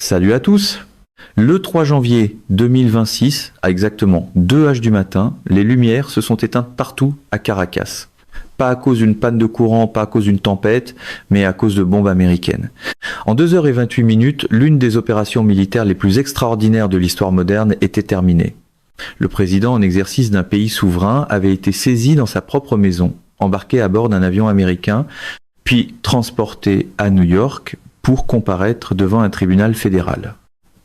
Salut à tous! Le 3 janvier 2026, à exactement 2h du matin, les lumières se sont éteintes partout à Caracas. Pas à cause d'une panne de courant, pas à cause d'une tempête, mais à cause de bombes américaines. En 2h28, l'une des opérations militaires les plus extraordinaires de l'histoire moderne était terminée. Le président en exercice d'un pays souverain avait été saisi dans sa propre maison, embarqué à bord d'un avion américain, puis transporté à New York pour comparaître devant un tribunal fédéral.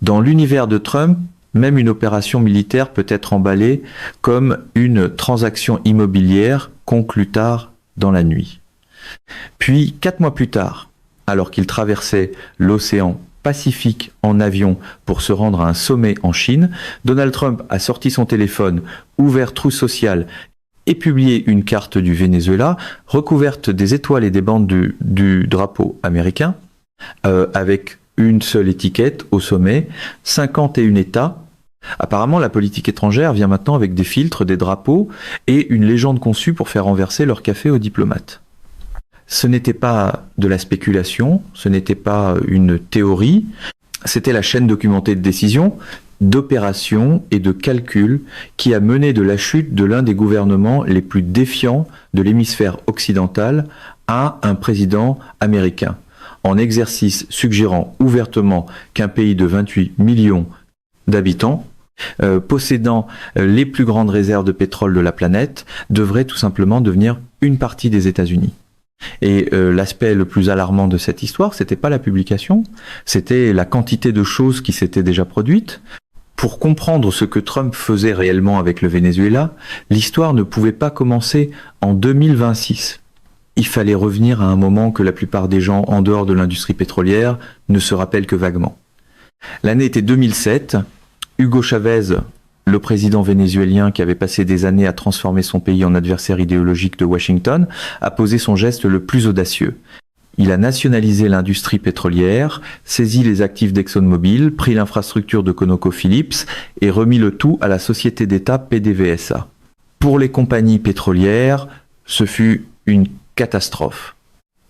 Dans l'univers de Trump, même une opération militaire peut être emballée comme une transaction immobilière conclue tard dans la nuit. Puis, 4 mois plus tard, alors qu'il traversait l'océan Pacifique en avion pour se rendre à un sommet en Chine, Donald Trump a sorti son téléphone, ouvert Truth Social et publié une carte du Venezuela recouverte des étoiles et des bandes du drapeau américain, avec une seule étiquette au sommet, 51 États. Apparemment, la politique étrangère vient maintenant avec des filtres, des drapeaux et une légende conçue pour faire renverser leur café aux diplomates. Ce n'était pas de la spéculation, ce n'était pas une théorie, c'était la chaîne documentée de décision, d'opérations et de calculs qui a mené de la chute de l'un des gouvernements les plus défiants de l'hémisphère occidental à un président américain, en exercice suggérant ouvertement qu'un pays de 28 millions d'habitants, possédant les plus grandes réserves de pétrole de la planète, devrait tout simplement devenir une partie des États-Unis. Et l'aspect le plus alarmant de cette histoire, c'était pas la publication, c'était la quantité de choses qui s'étaient déjà produites. Pour comprendre ce que Trump faisait réellement avec le Venezuela, l'histoire ne pouvait pas commencer en 2026. Il fallait revenir à un moment que la plupart des gens en dehors de l'industrie pétrolière ne se rappellent que vaguement. L'année était 2007, Hugo Chavez, le président vénézuélien qui avait passé des années à transformer son pays en adversaire idéologique de Washington, a posé son geste le plus audacieux. Il a nationalisé l'industrie pétrolière, saisi les actifs d'ExxonMobil, pris l'infrastructure de ConocoPhillips et remis le tout à la société d'État PDVSA. Pour les compagnies pétrolières, ce fut une catastrophe.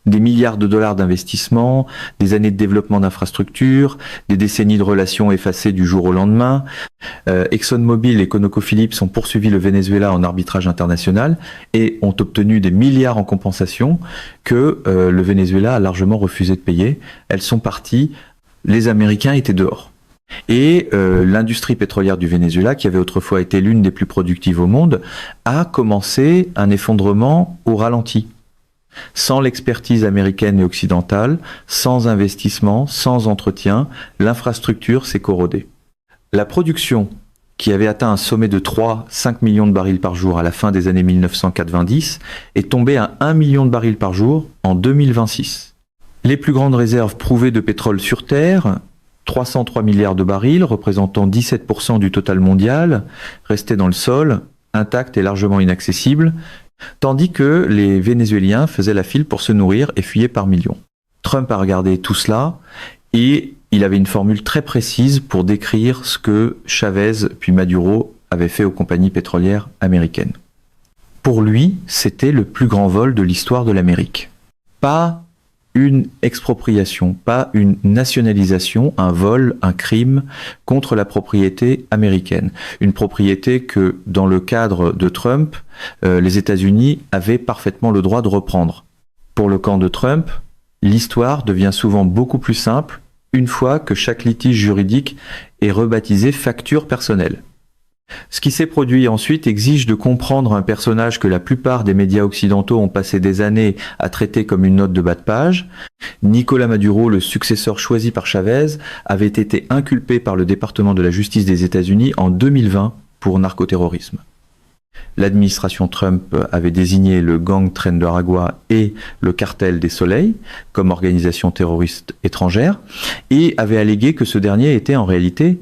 Des milliards de dollars d'investissement, des années de développement d'infrastructures, des décennies de relations effacées du jour au lendemain. ExxonMobil et ConocoPhillips ont poursuivi le Venezuela en arbitrage international et ont obtenu des milliards en compensation que le Venezuela a largement refusé de payer. Elles sont parties, les Américains étaient dehors. Et l'industrie pétrolière du Venezuela, qui avait autrefois été l'une des plus productives au monde, a commencé un effondrement au ralenti. Sans l'expertise américaine et occidentale, sans investissement, sans entretien, l'infrastructure s'est corrodée. La production, qui avait atteint un sommet de 3-5 millions de barils par jour à la fin des années 1990, est tombée à 1 million de barils par jour en 2026. Les plus grandes réserves prouvées de pétrole sur Terre, 303 milliards de barils, représentant 17% du total mondial, restaient dans le sol, intactes et largement inaccessibles, tandis que les Vénézuéliens faisaient la file pour se nourrir et fuyaient par millions. Trump a regardé tout cela et il avait une formule très précise pour décrire ce que Chavez puis Maduro avaient fait aux compagnies pétrolières américaines. Pour lui, c'était le plus grand vol de l'histoire de l'Amérique. Pas une expropriation, pas une nationalisation, un vol, un crime contre la propriété américaine. Une propriété que, dans le cadre de Trump, les États-Unis avaient parfaitement le droit de reprendre. Pour le camp de Trump, l'histoire devient souvent beaucoup plus simple une fois que chaque litige juridique est rebaptisé facture personnelle. Ce qui s'est produit ensuite exige de comprendre un personnage que la plupart des médias occidentaux ont passé des années à traiter comme une note de bas de page. Nicolás Maduro, le successeur choisi par Chavez, avait été inculpé par le département de la justice des États-Unis en 2020 pour narcoterrorisme. L'administration Trump avait désigné le gang Tren de Aragua et le cartel des Soleils comme organisation terroriste étrangère et avait allégué que ce dernier était en réalité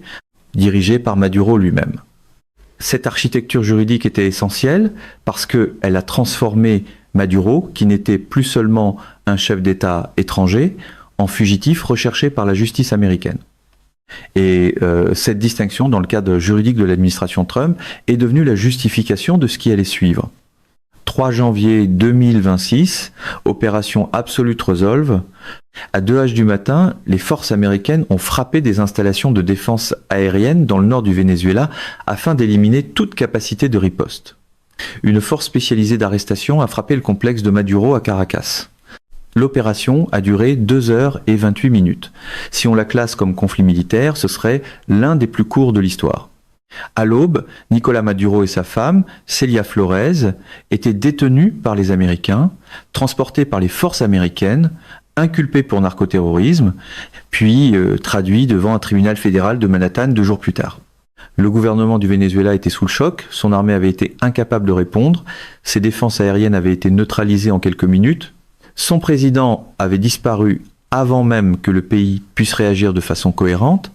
dirigé par Maduro lui-même. Cette architecture juridique était essentielle parce qu'elle a transformé Maduro, qui n'était plus seulement un chef d'État étranger, en fugitif recherché par la justice américaine. Et cette distinction, dans le cadre juridique de l'administration Trump, est devenue la justification de ce qui allait suivre. 3 janvier 2026, opération Absolute Resolve. À 2h du matin, les forces américaines ont frappé des installations de défense aérienne dans le nord du Venezuela afin d'éliminer toute capacité de riposte. Une force spécialisée d'arrestation a frappé le complexe de Maduro à Caracas. L'opération a duré 2h28. Si on la classe comme conflit militaire, ce serait l'un des plus courts de l'histoire. À l'aube, Nicolás Maduro et sa femme, Celia Flores, étaient détenus par les Américains, transportés par les forces américaines, inculpés pour narcoterrorisme, puis traduits devant un tribunal fédéral de Manhattan 2 jours plus tard. Le gouvernement du Venezuela était sous le choc, son armée avait été incapable de répondre, ses défenses aériennes avaient été neutralisées en quelques minutes, son président avait disparu avant même que le pays puisse réagir de façon cohérente.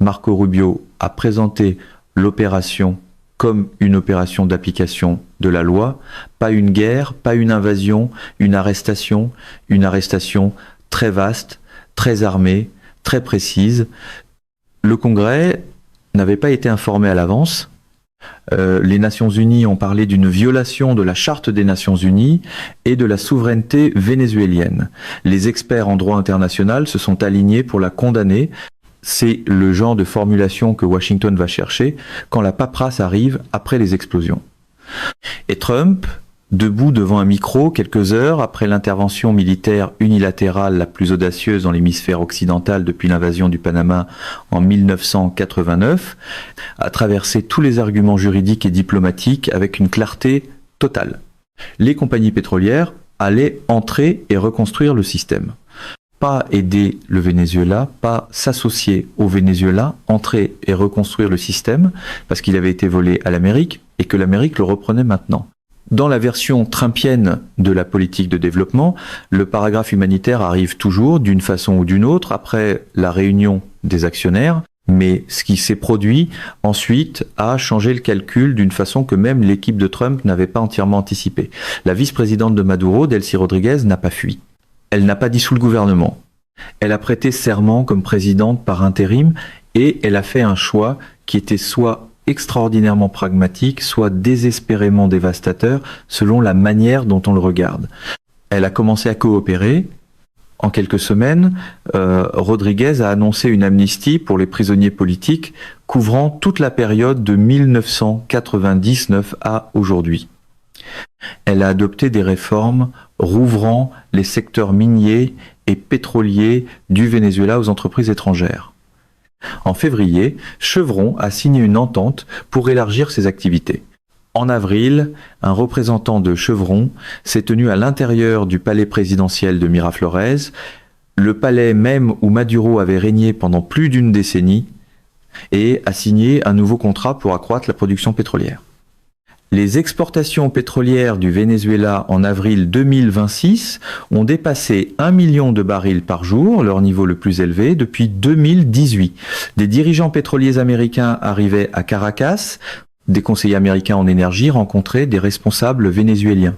Marco Rubio a présenté l'opération comme une opération d'application de la loi, pas une guerre, pas une invasion, une arrestation très vaste, très armée, très précise. Le Congrès n'avait pas été informé à l'avance. Les Nations Unies ont parlé d'une violation de la Charte des Nations Unies et de la souveraineté vénézuélienne. Les experts en droit international se sont alignés pour la condamner. C'est le genre de formulation que Washington va chercher quand la paperasse arrive après les explosions. Et Trump, debout devant un micro quelques heures après l'intervention militaire unilatérale la plus audacieuse dans l'hémisphère occidental depuis l'invasion du Panama en 1989, a traversé tous les arguments juridiques et diplomatiques avec une clarté totale. Les compagnies pétrolières allaient entrer et reconstruire le système. Pas aider le Venezuela, pas s'associer au Venezuela, entrer et reconstruire le système, parce qu'il avait été volé à l'Amérique et que l'Amérique le reprenait maintenant. Dans la version trumpienne de la politique de développement, le paragraphe humanitaire arrive toujours, d'une façon ou d'une autre, après la réunion des actionnaires, mais ce qui s'est produit ensuite a changé le calcul d'une façon que même l'équipe de Trump n'avait pas entièrement anticipée. La vice-présidente de Maduro, Delcy Rodriguez, n'a pas fui. Elle n'a pas dissous le gouvernement. Elle a prêté serment comme présidente par intérim et elle a fait un choix qui était soit extraordinairement pragmatique, soit désespérément dévastateur, selon la manière dont on le regarde. Elle a commencé à coopérer. En quelques semaines, Rodriguez a annoncé une amnistie pour les prisonniers politiques couvrant toute la période de 1999 à aujourd'hui. Elle a adopté des réformes rouvrant les secteurs miniers et pétroliers du Venezuela aux entreprises étrangères. En février, Chevron a signé une entente pour élargir ses activités. En avril, un représentant de Chevron s'est tenu à l'intérieur du palais présidentiel de Miraflores, le palais même où Maduro avait régné pendant plus d'une décennie, et a signé un nouveau contrat pour accroître la production pétrolière. Les exportations pétrolières du Venezuela en avril 2026 ont dépassé 1 million de barils par jour, leur niveau le plus élevé depuis 2018. Des dirigeants pétroliers américains arrivaient à Caracas, des conseillers américains en énergie rencontraient des responsables vénézuéliens.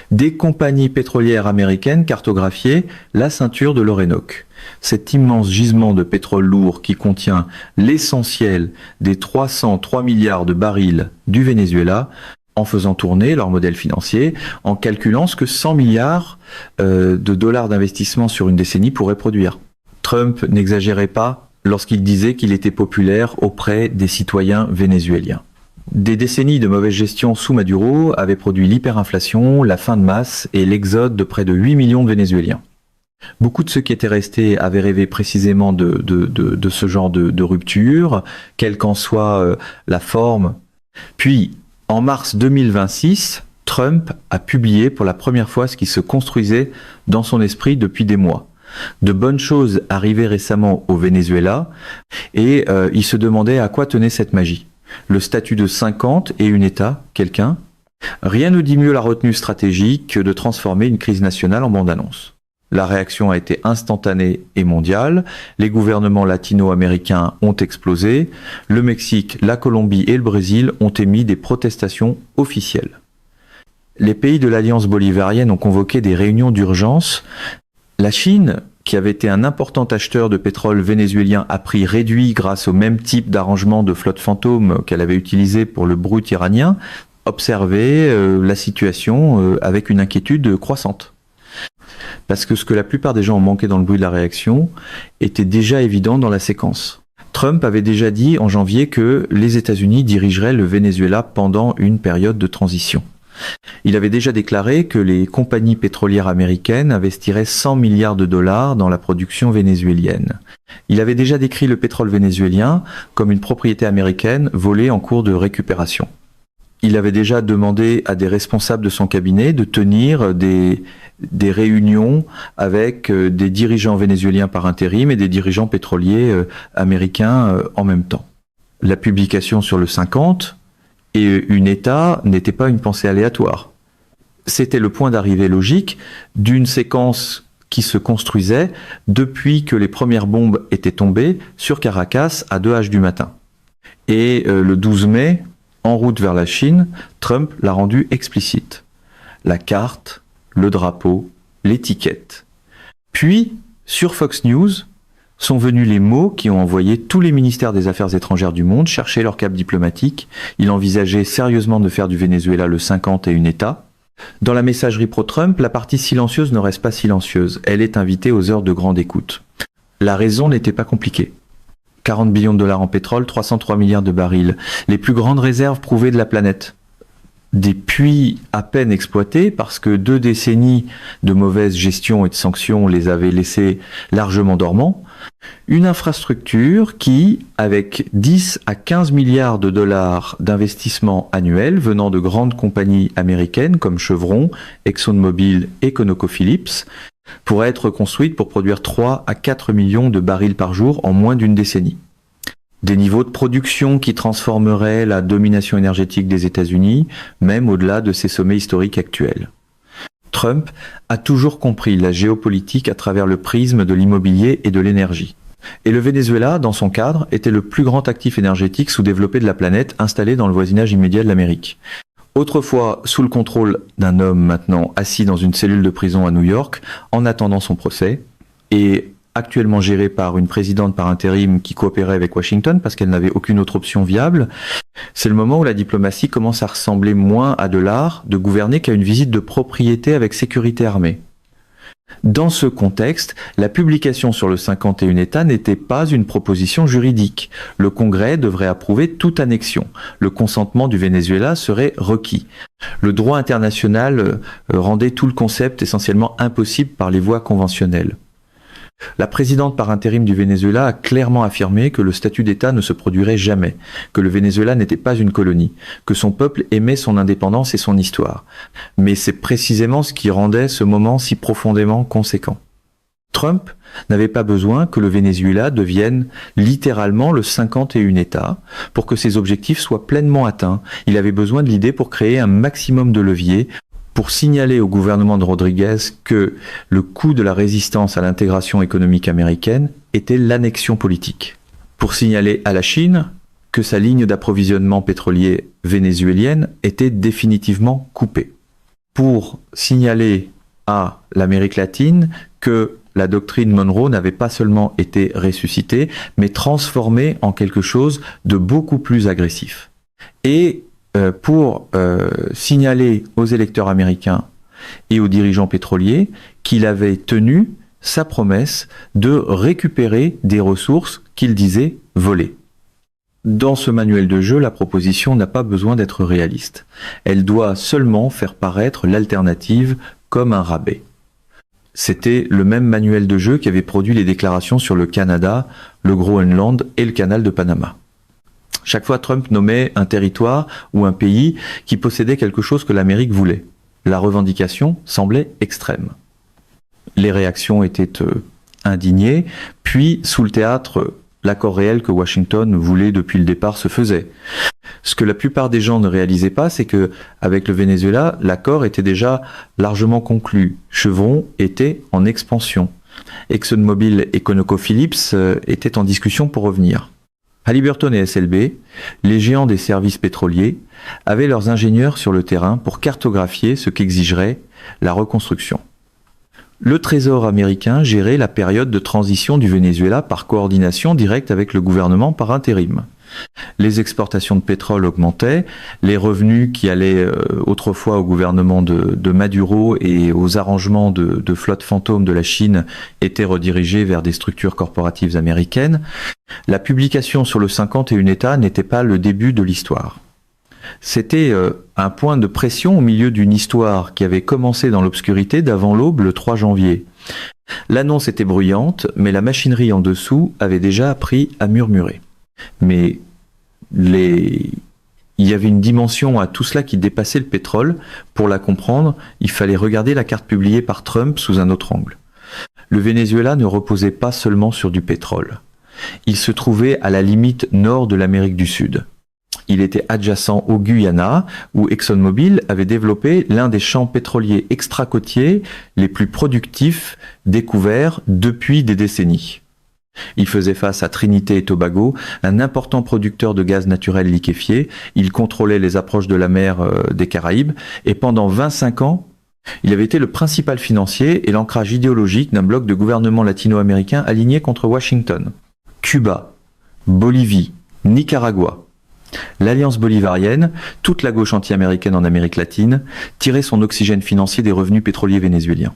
Des compagnies pétrolières américaines cartographiaient la ceinture de l'Orénoque. Cet immense gisement de pétrole lourd qui contient l'essentiel des 303 milliards de barils du Venezuela, en faisant tourner leur modèle financier, en calculant ce que 100 milliards de dollars d'investissement sur une décennie pourraient produire. Trump n'exagérait pas lorsqu'il disait qu'il était populaire auprès des citoyens vénézuéliens. Des décennies de mauvaise gestion sous Maduro avaient produit l'hyperinflation, la faim de masse et l'exode de près de 8 millions de Vénézuéliens. Beaucoup de ceux qui étaient restés avaient rêvé précisément de ce genre de rupture, quelle qu'en soit la forme. Puis, en mars 2026, Trump a publié pour la première fois ce qui se construisait dans son esprit depuis des mois. De bonnes choses arrivaient récemment au Venezuela et il se demandait à quoi tenait cette magie. Le statut de 50 et un État, quelqu'un. Rien ne dit mieux la retenue stratégique que de transformer une crise nationale en bande-annonce. La réaction a été instantanée et mondiale. Les gouvernements latino-américains ont explosé. Le Mexique, la Colombie et le Brésil ont émis des protestations officielles. Les pays de l'Alliance bolivarienne ont convoqué des réunions d'urgence. La Chine, qui avait été un important acheteur de pétrole vénézuélien à prix réduit grâce au même type d'arrangement de flotte fantôme qu'elle avait utilisé pour le brut iranien, observait la situation avec une inquiétude croissante. Parce que ce que la plupart des gens ont manqué dans le bruit de la réaction était déjà évident dans la séquence. Trump avait déjà dit en janvier que les États-Unis dirigeraient le Venezuela pendant une période de transition. Il avait déjà déclaré que les compagnies pétrolières américaines investiraient 100 milliards de dollars dans la production vénézuélienne. Il avait déjà décrit le pétrole vénézuélien comme une propriété américaine volée en cours de récupération. Il avait déjà demandé à des responsables de son cabinet de tenir des réunions avec des dirigeants vénézuéliens par intérim et des dirigeants pétroliers américains en même temps. La publication sur le 50 et une État n'était pas une pensée aléatoire. C'était le point d'arrivée logique d'une séquence qui se construisait depuis que les premières bombes étaient tombées sur Caracas à 2h du matin. Et le 12 mai, en route vers la Chine, Trump l'a rendu explicite. La carte, le drapeau, l'étiquette. Puis, sur Fox News, sont venus les mots qui ont envoyé tous les ministères des Affaires étrangères du monde chercher leur cap diplomatique. Il envisageait sérieusement de faire du Venezuela le 50 et une État. Dans la messagerie pro-Trump, la partie silencieuse ne reste pas silencieuse. Elle est invitée aux heures de grande écoute. La raison n'était pas compliquée. 40 billions de dollars en pétrole, 303 milliards de barils. Les plus grandes réserves prouvées de la planète. Des puits à peine exploités parce que 2 décennies de mauvaise gestion et de sanctions les avaient laissés largement dormants. Une infrastructure qui, avec 10 à 15 milliards de dollars d'investissement annuel venant de grandes compagnies américaines comme Chevron, ExxonMobil et ConocoPhillips, pourrait être construite pour produire 3 à 4 millions de barils par jour en moins d'une décennie. Des niveaux de production qui transformeraient la domination énergétique des États-Unis, même au-delà de ses sommets historiques actuels. Trump a toujours compris la géopolitique à travers le prisme de l'immobilier et de l'énergie. Et le Venezuela, dans son cadre, était le plus grand actif énergétique sous-développé de la planète, installé dans le voisinage immédiat de l'Amérique. Autrefois sous le contrôle d'un homme maintenant assis dans une cellule de prison à New York, en attendant son procès, et actuellement géré par une présidente par intérim qui coopérait avec Washington parce qu'elle n'avait aucune autre option viable, c'est le moment où la diplomatie commence à ressembler moins à de l'art de gouverner qu'à une visite de propriété avec sécurité armée. Dans ce contexte, la publication sur le 51 États n'était pas une proposition juridique. Le Congrès devrait approuver toute annexion. Le consentement du Venezuela serait requis. Le droit international rendait tout le concept essentiellement impossible par les voies conventionnelles. La présidente par intérim du Venezuela a clairement affirmé que le statut d'État ne se produirait jamais, que le Venezuela n'était pas une colonie, que son peuple aimait son indépendance et son histoire. Mais c'est précisément ce qui rendait ce moment si profondément conséquent. Trump n'avait pas besoin que le Venezuela devienne littéralement le 51 État pour que ses objectifs soient pleinement atteints. Il avait besoin de l'idée pour créer un maximum de leviers pour signaler au gouvernement de Rodriguez que le coût de la résistance à l'intégration économique américaine était l'annexion politique. Pour signaler à la Chine que sa ligne d'approvisionnement pétrolier vénézuélienne était définitivement coupée. Pour signaler à l'Amérique latine que la doctrine Monroe n'avait pas seulement été ressuscitée, mais transformée en quelque chose de beaucoup plus agressif. Et pour signaler aux électeurs américains et aux dirigeants pétroliers qu'il avait tenu sa promesse de récupérer des ressources qu'il disait volées. Dans ce manuel de jeu, la proposition n'a pas besoin d'être réaliste. Elle doit seulement faire paraître l'alternative comme un rabais. C'était le même manuel de jeu qui avait produit les déclarations sur le Canada, le Groenland et le canal de Panama. Chaque fois, Trump nommait un territoire ou un pays qui possédait quelque chose que l'Amérique voulait. La revendication semblait extrême. Les réactions étaient indignées, puis, sous le théâtre, l'accord réel que Washington voulait depuis le départ se faisait. Ce que la plupart des gens ne réalisaient pas, c'est que, avec le Venezuela, l'accord était déjà largement conclu. Chevron était en expansion. ExxonMobil et ConocoPhillips étaient en discussion pour revenir. Halliburton et SLB, les géants des services pétroliers, avaient leurs ingénieurs sur le terrain pour cartographier ce qu'exigerait la reconstruction. Le Trésor américain gérait la période de transition du Venezuela par coordination directe avec le gouvernement par intérim. Les exportations de pétrole augmentaient, les revenus qui allaient autrefois au gouvernement de Maduro et aux arrangements de flotte fantôme de la Chine étaient redirigés vers des structures corporatives américaines. La publication sur le 51 États n'était pas le début de l'histoire. C'était un point de pression au milieu d'une histoire qui avait commencé dans l'obscurité d'avant l'aube le 3 janvier. L'annonce était bruyante, mais la machinerie en dessous avait déjà appris à murmurer. Mais il y avait une dimension à tout cela qui dépassait le pétrole. Pour la comprendre, il fallait regarder la carte publiée par Trump sous un autre angle. Le Venezuela ne reposait pas seulement sur du pétrole. Il se trouvait à la limite nord de l'Amérique du Sud. Il était adjacent au Guyana, où ExxonMobil avait développé l'un des champs pétroliers extra-côtiers les plus productifs découverts depuis des décennies. Il faisait face à Trinité et Tobago, un important producteur de gaz naturel liquéfié. Il contrôlait les approches de la mer des Caraïbes et pendant 25 ans, il avait été le principal financier et l'ancrage idéologique d'un bloc de gouvernements latino-américains alignés contre Washington. Cuba, Bolivie, Nicaragua. L'Alliance bolivarienne, toute la gauche anti-américaine en Amérique latine, tirait son oxygène financier des revenus pétroliers vénézuéliens.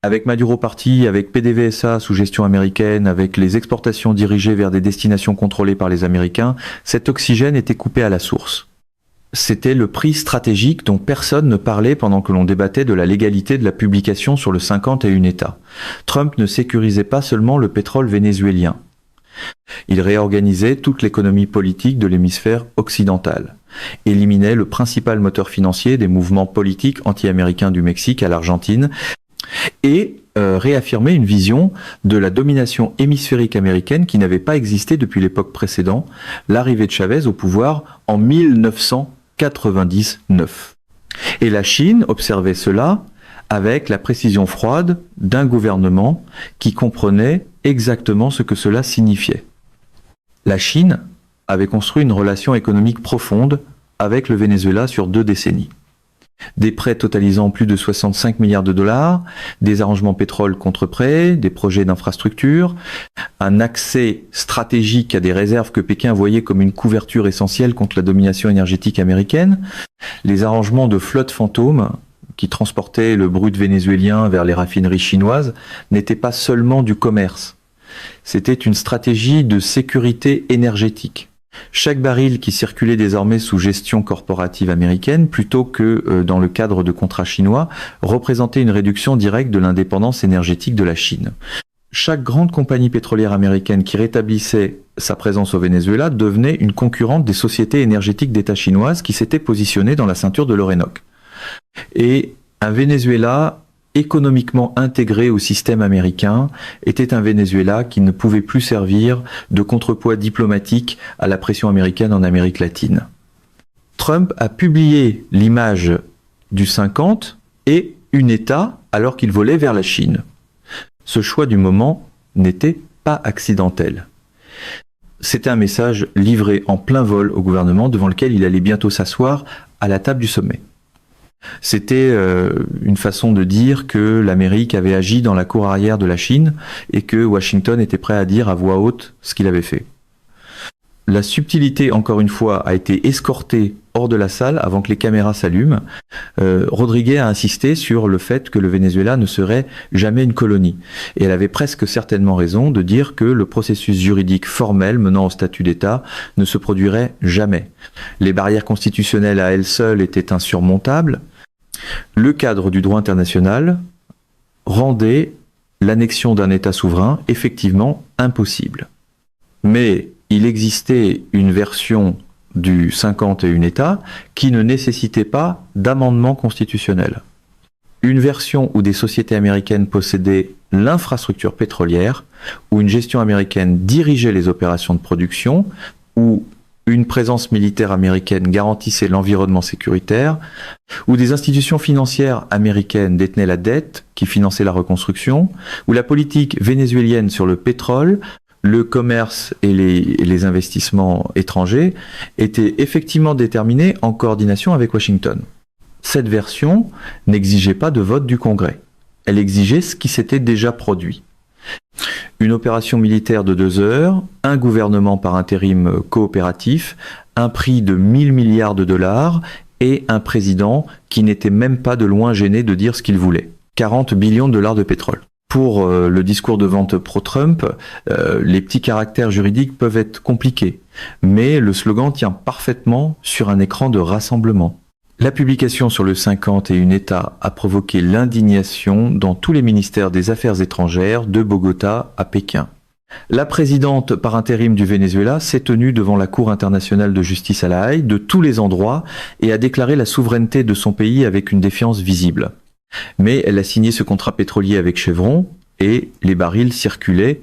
Avec Maduro parti, avec PDVSA sous gestion américaine, avec les exportations dirigées vers des destinations contrôlées par les Américains, cet oxygène était coupé à la source. C'était le prix stratégique dont personne ne parlait pendant que l'on débattait de la légalité de la publication sur le 51 États. Trump ne sécurisait pas seulement le pétrole vénézuélien. Il réorganisait toute l'économie politique de l'hémisphère occidental, éliminait le principal moteur financier des mouvements politiques anti-américains du Mexique à l'Argentine et réaffirmait une vision de la domination hémisphérique américaine qui n'avait pas existé depuis l'époque précédente, l'arrivée de Chavez au pouvoir en 1999. Et la Chine observait cela avec la précision froide d'un gouvernement qui comprenait exactement ce que cela signifiait. La Chine avait construit une relation économique profonde avec le Venezuela sur 2 décennies. Des prêts totalisant plus de 65 milliards de dollars, des arrangements pétrole contre prêts, des projets d'infrastructure, un accès stratégique à des réserves que Pékin voyait comme une couverture essentielle contre la domination énergétique américaine, les arrangements de flotte fantôme qui transportaient le brut vénézuélien vers les raffineries chinoises n'étaient pas seulement du commerce. C'était une stratégie de sécurité énergétique. Chaque baril qui circulait désormais sous gestion corporative américaine, plutôt que dans le cadre de contrats chinois, représentait une réduction directe de l'indépendance énergétique de la Chine. Chaque grande compagnie pétrolière américaine qui rétablissait sa présence au Venezuela devenait une concurrente des sociétés énergétiques d'État chinoises qui s'étaient positionnées dans la ceinture de l'Orénoque. Et un Venezuela économiquement intégré au système américain était un Venezuela qui ne pouvait plus servir de contrepoids diplomatique à la pression américaine en Amérique latine. Trump a publié l'image du 50 et une État alors qu'il volait vers la Chine. Ce choix du moment n'était pas accidentel. C'était un message livré en plein vol au gouvernement devant lequel il allait bientôt s'asseoir à la table du sommet. C'était une façon de dire que l'Amérique avait agi dans la cour arrière de la Chine et que Washington était prêt à dire à voix haute ce qu'il avait fait. La subtilité, encore une fois, a été escortée hors de la salle avant que les caméras s'allument. Rodriguez a insisté sur le fait que le Venezuela ne serait jamais une colonie. Et elle avait presque certainement raison de dire que le processus juridique formel menant au statut d'État ne se produirait jamais. Les barrières constitutionnelles à elles seules étaient insurmontables. Le cadre du droit international rendait l'annexion d'un État souverain effectivement impossible. Mais il existait une version du 51 États qui ne nécessitait pas d'amendement constitutionnel. Une version où des sociétés américaines possédaient l'infrastructure pétrolière, où une gestion américaine dirigeait les opérations de production, où une présence militaire américaine garantissait l'environnement sécuritaire, où des institutions financières américaines détenaient la dette qui finançait la reconstruction, où la politique vénézuélienne sur le pétrole, le commerce et les investissements étrangers étaient effectivement déterminés en coordination avec Washington. Cette version n'exigeait pas de vote du Congrès. Elle exigeait ce qui s'était déjà produit. Une opération militaire de 2 heures, un gouvernement par intérim coopératif, un prix de 1000 milliards de dollars et un président qui n'était même pas de loin gêné de dire ce qu'il voulait. 40 billions de dollars de pétrole. Pour le discours de vente pro-Trump, les petits caractères juridiques peuvent être compliqués, mais le slogan tient parfaitement sur un écran de rassemblement. La publication sur le 51 États a provoqué l'indignation dans tous les ministères des Affaires étrangères, de Bogota à Pékin. La présidente par intérim du Venezuela s'est tenue devant la Cour internationale de justice à La Haye de tous les endroits et a déclaré la souveraineté de son pays avec une défiance visible. Mais elle a signé ce contrat pétrolier avec Chevron et les barils circulaient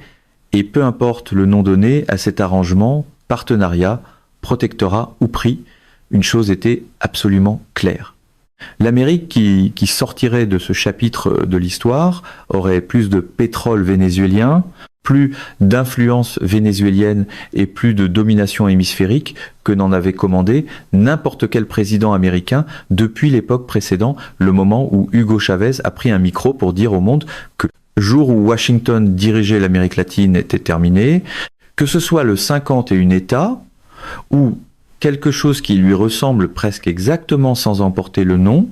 et peu importe le nom donné à cet arrangement, partenariat, protectorat ou prix, une chose était absolument claire. L'Amérique qui sortirait de ce chapitre de l'histoire aurait plus de pétrole vénézuélien, plus d'influence vénézuélienne et plus de domination hémisphérique que n'en avait commandé n'importe quel président américain depuis l'époque précédente, le moment où Hugo Chavez a pris un micro pour dire au monde que le jour où Washington dirigeait l'Amérique latine était terminé, que ce soit le 51 États ou quelque chose qui lui ressemble presque exactement sans en porter le nom,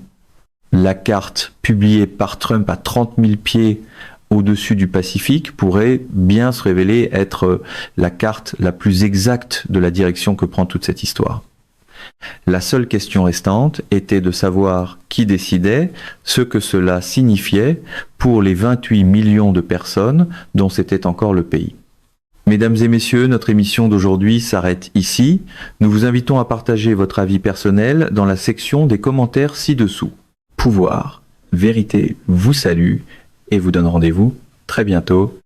la carte publiée par Trump à 30 000 pieds au-dessus du Pacifique pourrait bien se révéler être la carte la plus exacte de la direction que prend toute cette histoire. La seule question restante était de savoir qui décidait, ce que cela signifiait pour les 28 millions de personnes dont c'était encore le pays. Mesdames et messieurs, notre émission d'aujourd'hui s'arrête ici. Nous vous invitons à partager votre avis personnel dans la section des commentaires ci-dessous. Pouvoir, vérité vous salue et vous donne rendez-vous très bientôt